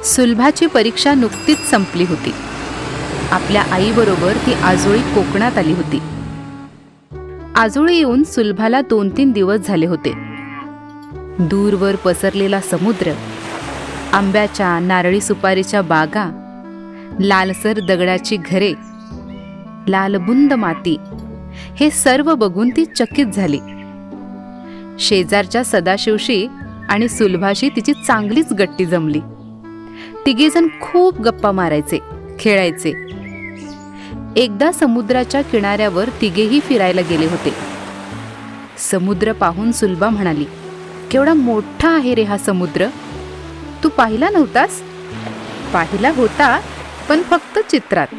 सुलभाची परीक्षा नुकतीच संपली होती. आपल्या आईबरोबर ती आजोळी कोकणात आली होती. आजोळी येऊन सुलभाला 2-3 दिवस झाले होते. दूरवर पसरलेला समुद्र, आंब्याच्या नारळी सुपारीच्या बागा, लालसर दगडाची घरे, लालबुंद माती, हे सर्व बघून ती चकित झाली. शेजारच्या सदाशिवशी आणि सुलभाशी तिची चांगलीच गट्टी जमली. तिघेजण खूप गप्पा मारायचे, खेळायचे. एकदा समुद्राच्या किनाऱ्यावर तिघेही फिरायला गेले होते. समुद्र पाहून सुलभा म्हणाली, केवढा मोठा आहे रे हा समुद्र. तू पाहिला नव्हतास? पाहिला होता, पण फक्त चित्रात.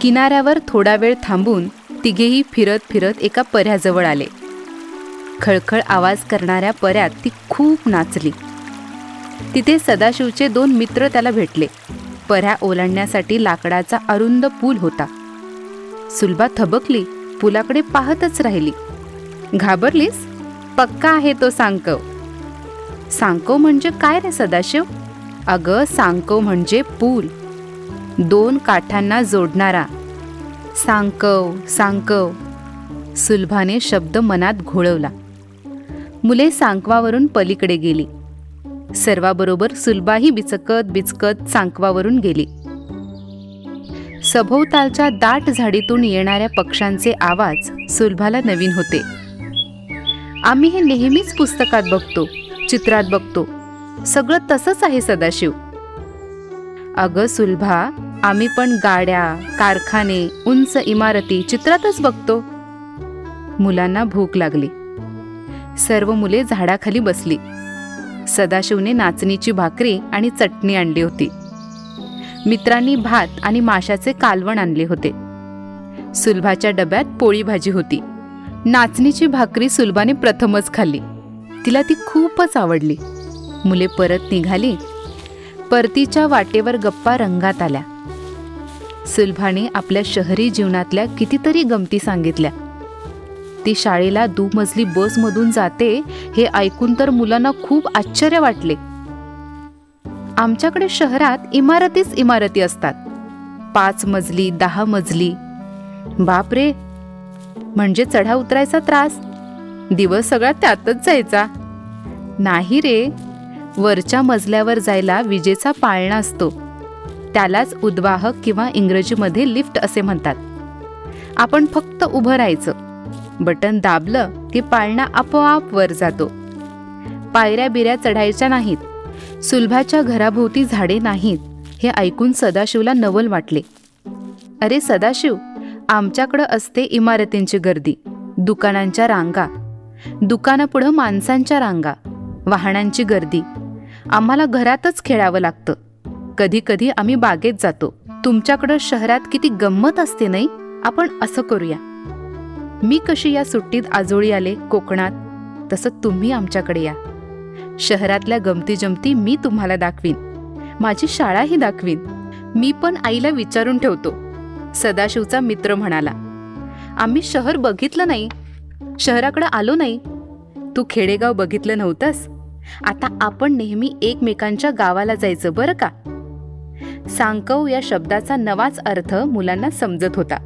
किनाऱ्यावर थोडा वेळ थांबून तिघेही फिरत फिरत एका पर्याजवळ आले. खळखळ आवाज करणाऱ्या पर्यात ती खूप नाचली. तिथे सदाशिवचे 2 मित्र त्याला भेटले. पर्या ओलांडण्यासाठी लाकडाचा अरुंद पूल होता. सुलभा थबकली, पुलाकडे पाहतच राहिली. घाबरलीस? पक्का आहे तो सांकव. सांकव म्हणजे काय रे सदाशिव? अगं, सांकव म्हणजे पूल, 2 काठांना जोडणारा. सांकव सांकव. सुलभाने शब्द मनात घोळवला. मुले सांकवावरून पलीकडे गेली. सर्वाबरोबर सुलभाही बिचकत बिचकत सांकवावरून गेली. सभोवतालच्या दाट झाडीतून येणाऱ्या पक्ष्यांचे आवाज सुलभाला नवीन होते. आम्ही हे नेहमीच पुस्तकात बघतो, चित्रात बघतो. सगळं तसंच आहे सदाशिव. अगं सुलभा, आम्ही पण गाड्या, कारखाने, उंच इमारती चित्रातच बघतो. मुलांना भूक लागली. सर्व मुले झाडाखाली बसली. सदाशिवने नाचणीची भाकरी आणि चटणी आणली होती. मित्रांनी भात आणि माशाचे कालवण आणले होते. सुलभाच्या डब्यात पोळी भाजी होती. नाचणीची भाकरी सुलभाने प्रथमच खाल्ली. तिला ती खूपच आवडली. मुले परत निघाली. परतीच्या वाटेवर गप्पा रंगात आल्या. सुलभाने आपल्या शहरी जीवनातल्या कितीतरी गमती सांगितल्या. ती शाळेला दुमजली बसमधून जाते हे ऐकून तर मुलांना खूप आश्चर्य वाटले. आमच्याकडे शहरात इमारतीच इमारती असतात, 5 मजली, 10 मजली. बापरे, म्हणजे चढा उतरायचा त्रास, दिवस सगळा त्यातच जायचा. नाही रे, वरच्या मजल्यावर जायला विजेचा पाळणा असतो, त्यालाच उद्वाहक किंवा इंग्रजीमध्ये लिफ्ट असे म्हणतात. आपण फक्त उभं राहायचं, बटन दाबलं की पाळणा आपोआप वर जातो. पायऱ्या बिऱ्या चढायच्या नाहीत. सुलभाच्या घराभोवती झाडे नाहीत. हे ऐकून सदाशिवला नवल वाटले. अरे सदाशिव, आमच्याकडं असते इमारतींची गर्दी, दुकानांच्या रांगा, दुकानापुढं माणसांच्या रांगा, वाहनांची गर्दी. आम्हाला घरातच खेळावं लागतं. कधी कधी आम्ही बागेत जातो. तुमच्याकडं शहरात किती गंमत असते नाही? आपण असं करूया. मी कशी या सुट्टीत आजोळी आले कोकणात, तसं तुम्ही आमच्याकडे या. शहरातल्या गमती जमती मी तुम्हाला दाखवीन. माझी शाळाही दाखवीन. मी पण आईला विचारून ठेवतो, सदाशिवचा मित्र म्हणाला. आम्ही शहर बघितलं नाही, शहराकडे आलो नाही. तू खेडेगाव बघितलं नव्हतंस. आता आपण नेहमी एकमेकांच्या गावाला जायचं बरं का. सांकव या शब्दाचा नवाच अर्थ मुलांना समजत होता.